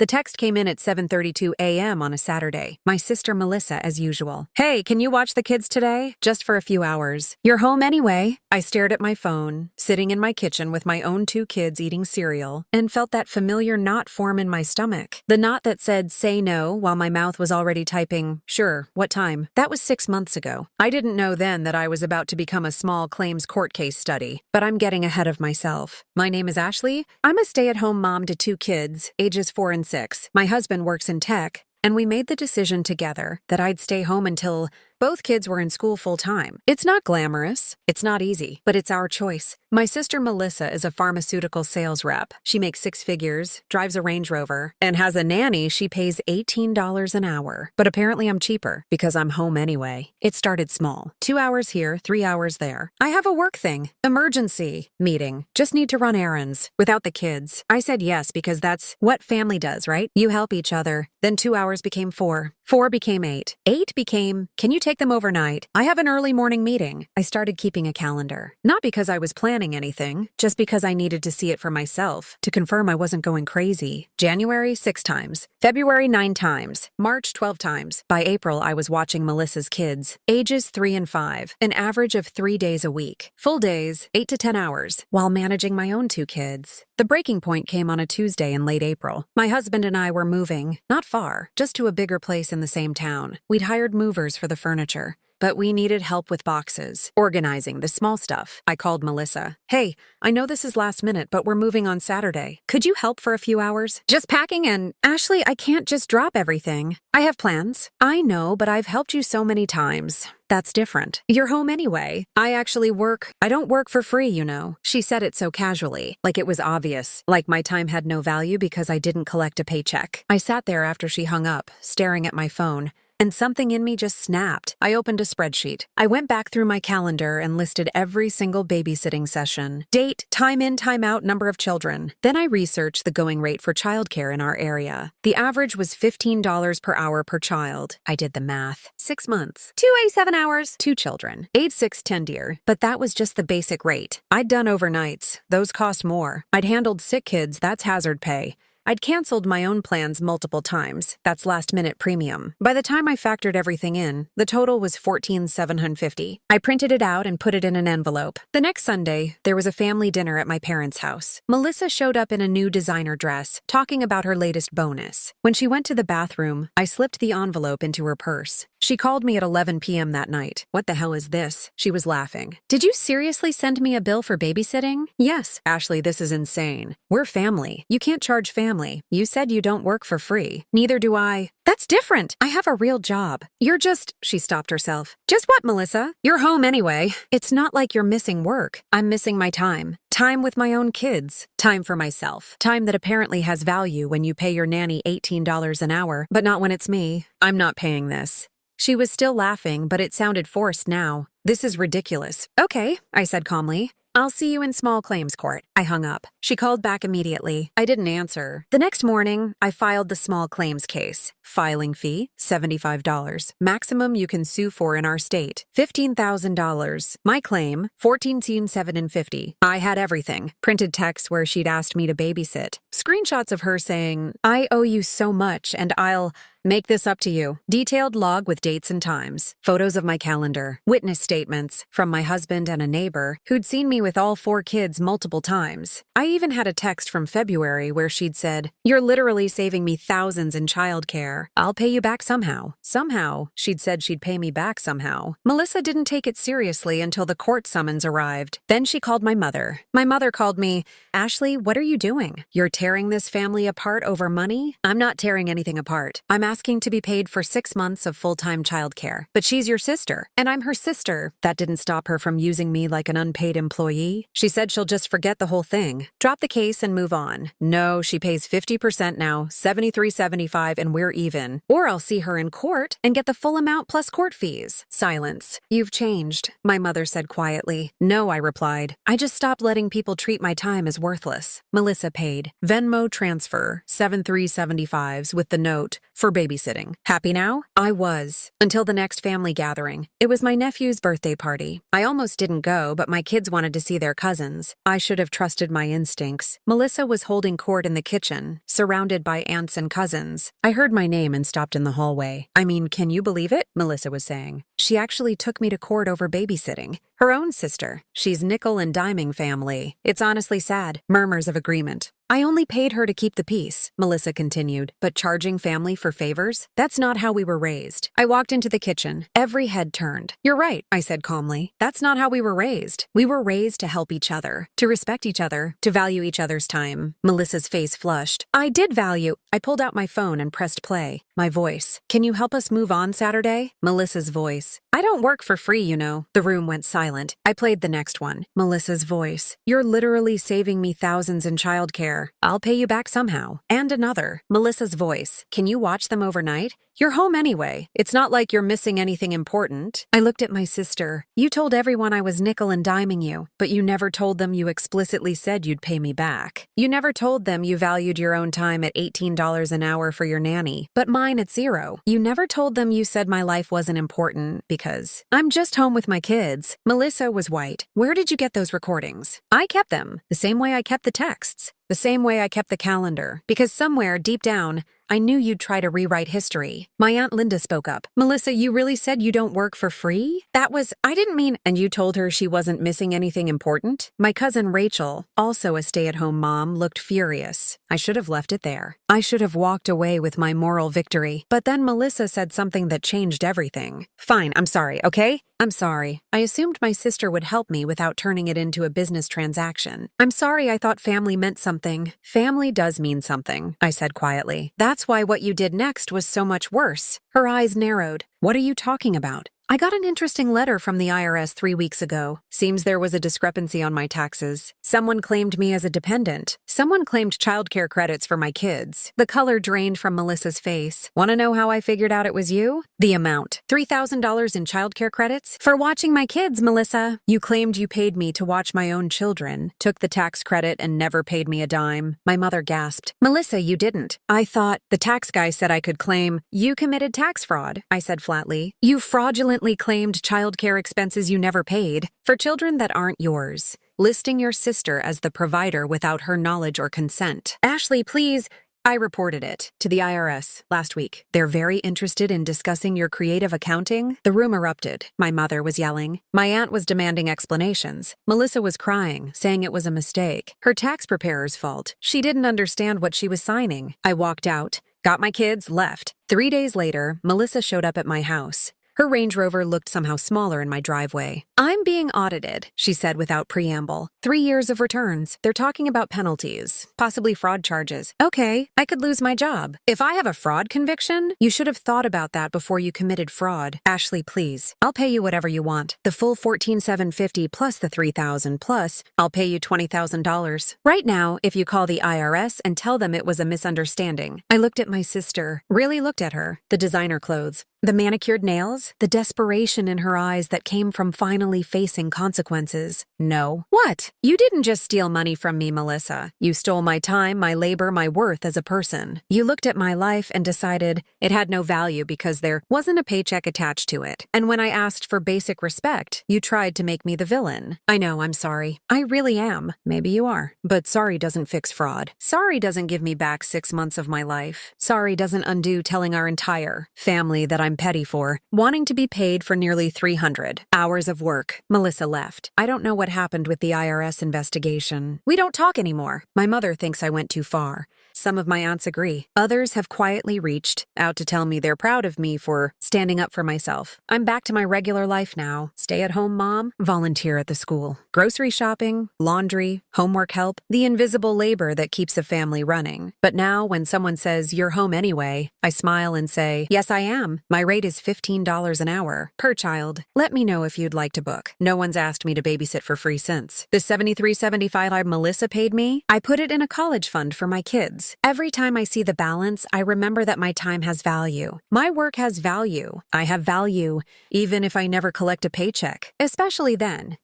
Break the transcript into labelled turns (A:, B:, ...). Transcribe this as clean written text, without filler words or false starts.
A: The text came in at 7:32 a.m. on a Saturday. My sister Melissa, as usual. Hey, can you watch the kids today? Just for a few hours. You're home anyway. I stared at my phone, sitting in my kitchen with my own 2 kids eating cereal, and felt that familiar knot form in my stomach. The knot that said, say no, while my mouth was already typing, sure, what time? That was 6 months ago. I didn't know then that I was about to become a small claims court case study, but I'm getting ahead of myself. My name is Ashley. I'm a stay-at-home mom to 2 kids, ages 4 and 6. My husband works in tech, and we made the decision together that I'd stay home until both kids were in school full-time. It's not glamorous, it's not easy, but it's our choice. My sister Melissa is a pharmaceutical sales rep. She makes 6 figures, drives a Range Rover, and has a nanny she pays $18 an hour. But apparently I'm cheaper because I'm home anyway. It started small. 2 hours here, 3 hours there. I have a work thing. Emergency meeting. Just need to run errands. Without the kids. I said yes because that's what family does, right? You help each other. Then 2 hours became 4. 4 became 8. 8 became, can you take them overnight? I have an early morning meeting. I started keeping a calendar. Not because I was planning anything, just because I needed to see it for myself, to confirm I wasn't going crazy. January, 6 times. February, 9 times. March, 12 times. By April, I was watching Melissa's kids, ages 3 and 5, an average of 3 days a week. Full days, 8 to 10 hours, while managing my own 2 kids. The breaking point came on a Tuesday in late April. My husband and I were moving, not far, just to a bigger place in the same town. We'd hired movers for the furniture, but we needed help with boxes, organizing the small stuff. I called Melissa. Hey, I know this is last minute, but we're moving on Saturday. Could you help for a few hours? Just packing and, Ashley, I can't just drop everything. I have plans. I know, but I've helped you so many times. That's different. You're home anyway. I actually work. I don't work for free, you know. She said it so casually, like it was obvious, like my time had no value because I didn't collect a paycheck. I sat there after she hung up, staring at my phone. And something in me just snapped. I opened a spreadsheet. I went back through my calendar and listed every single babysitting session. Date, time in, time out, number of children. Then I researched the going rate for childcare in our area. The average was $15 per hour per child. I did the math. 6 months. 287 hours. 2 children. Age 6, 10 dear. But that was just the basic rate. I'd done overnights. Those cost more. I'd handled sick kids. That's hazard pay. I'd canceled my own plans multiple times. That's last-minute premium. By the time I factored everything in, the total was $14,750. I printed it out and put it in an envelope. The next Sunday, there was a family dinner at my parents' house. Melissa showed up in a new designer dress, talking about her latest bonus. When she went to the bathroom, I slipped the envelope into her purse. She called me at 11 p.m. that night. What the hell is this? She was laughing. Did you seriously send me a bill for babysitting? Yes. Ashley, this is insane. We're family. You can't charge family. You said you don't work for free. Neither do I. That's different. I have a real job. You're just, she stopped herself. Just what, Melissa? You're home anyway. It's not like you're missing work. I'm missing my time. Time with my own kids. Time for myself. Time that apparently has value when you pay your nanny $18 an hour, but not when it's me. I'm not paying this. She was still laughing, but it sounded forced now. This is ridiculous. Okay, I said calmly. I'll see you in small claims court. I hung up. She called back immediately. I didn't answer. The next morning, I filed the small claims case. Filing fee, $75. Maximum you can sue for in our state, $15,000. My claim, $14,750. I had everything. Printed text where she'd asked me to babysit. Screenshots of her saying, I owe you so much and I'll make this up to you. Detailed log with dates and times. Photos of my calendar. Witness statements from my husband and a neighbor who'd seen me with all 4 kids multiple times. I even had a text from February where she'd said, you're literally saving me thousands in childcare. I'll pay you back somehow. Somehow. She'd said she'd pay me back somehow. Melissa didn't take it seriously until the court summons arrived. Then she called my mother. My mother called me, Ashley, what are you doing? You're tearing this family apart over money? I'm not tearing anything apart. I'm asking to be paid for 6 months of full-time childcare. But she's your sister, and I'm her sister. That didn't stop her from using me like an unpaid employee. She said she'll just forget the whole thing. Drop the case and move on. No, she pays 50% now, $73.75, and we're even. Or I'll see her in court and get the full amount plus court fees. Silence. You've changed, my mother said quietly. No, I replied. I just stopped letting people treat my time as worthless. Melissa paid. Venmo transfer, $73.75s with the note, for babysitting. Happy now? I was. Until the next family gathering. It was my nephew's birthday party. I almost didn't go, but my kids wanted to see their cousins. I should have trusted my instincts. Melissa was holding court in the kitchen, surrounded by aunts and cousins. I heard my name and stopped in the hallway. I mean, can you believe it? Melissa was saying. She actually took me to court over babysitting. Her own sister. She's nickel and diming family. It's honestly sad. Murmurs of agreement. I only paid her to keep the peace, Melissa continued, but charging family for favors? That's not how we were raised. I walked into the kitchen. Every head turned. You're right, I said calmly. That's not how we were raised. We were raised to help each other, to respect each other, to value each other's time. Melissa's face flushed. I did value. I pulled out my phone and pressed play. My voice. Can you help us move on Saturday? Melissa's voice. I don't work for free, you know. The room went silent. I played the next one. Melissa's voice. You're literally saving me thousands in childcare. I'll pay you back somehow. And another. Melissa's voice. Can you watch them overnight? You're home anyway. It's not like you're missing anything important. I looked at my sister. You told everyone I was nickel and diming you, but you never told them you explicitly said you'd pay me back. You never told them you valued your own time at $18 an hour for your nanny, but mine at $0. You never told them you said my life wasn't important because I'm just home with my kids. Melissa was white. Where did you get those recordings? I kept them, the same way I kept the texts. The same way I kept the calendar, because somewhere deep down, I knew you'd try to rewrite history. My Aunt Linda spoke up. Melissa, you really said you don't work for free? I didn't mean, and you told her she wasn't missing anything important? My cousin Rachel, also a stay-at-home mom, looked furious. I should have left it there. I should have walked away with my moral victory. But then Melissa said something that changed everything. Fine, I'm sorry, okay? I'm sorry. I assumed my sister would help me without turning it into a business transaction. I'm sorry I thought family meant something. Family does mean something, I said quietly. That's why what you did next was so much worse. Her eyes narrowed. What are you talking about? I got an interesting letter from the IRS 3 weeks ago. Seems there was a discrepancy on my taxes. Someone claimed me as a dependent. Someone claimed childcare credits for my kids. The color drained from Melissa's face. Want to know how I figured out it was you? The amount. $3,000 in childcare credits? For watching my kids, Melissa. You claimed you paid me to watch my own children, took the tax credit and never paid me a dime. My mother gasped. Melissa, you didn't. I thought the tax guy said I could claim. You committed tax fraud, I said flatly. You fraudulently claimed childcare expenses you never paid for children that aren't yours, listing your sister as the provider without her knowledge or consent. Ashley, please. I reported it to the IRS last week. They're very interested in discussing your creative accounting. The room erupted. My mother was yelling. My aunt was demanding explanations. Melissa was crying, saying it was a mistake. Her tax preparer's fault. She didn't understand what she was signing. I walked out, got my kids, left. 3 days later, Melissa showed up at my house. Her Range Rover looked somehow smaller in my driveway. I'm being audited, she said without preamble. 3 years of returns. They're talking about penalties, possibly fraud charges. Okay, I could lose my job. If I have a fraud conviction, you should have thought about that before you committed fraud. Ashley, please. I'll pay you whatever you want. The full $14,750 plus the $3,000 plus, I'll pay you $20,000. Right now, if you call the IRS and tell them it was a misunderstanding. I looked at my sister, really looked at her. The designer clothes. The manicured nails, the desperation in her eyes that came from finally facing consequences. No. What? You didn't just steal money from me, Melissa. You stole my time, my labor, my worth as a person. You looked at my life and decided it had no value because there wasn't a paycheck attached to it. And when I asked for basic respect, you tried to make me the villain. I know, I'm sorry. I really am. Maybe you are. But sorry doesn't fix fraud. Sorry doesn't give me back 6 months of my life. Sorry doesn't undo telling our entire family that I'm petty for, wanting to be paid for nearly 300 hours of work. Melissa left. I don't know what happened with the IRS investigation. We don't talk anymore. My mother thinks I went too far. Some of my aunts agree. Others have quietly reached out to tell me they're proud of me for standing up for myself. I'm back to my regular life now. Stay-at-home mom, volunteer at the school. Grocery shopping, laundry, homework help, the invisible labor that keeps a family running. But now when someone says, you're home anyway, I smile and say, yes, I am. My rate is $15 an hour per child. Let me know if you'd like to book. No one's asked me to babysit for free since. The $73.75 Melissa paid me, I put it in a college fund for my kids. Every time I see the balance, I remember that my time has value. My work has value. I have value, even if I never collect a paycheck, especially then.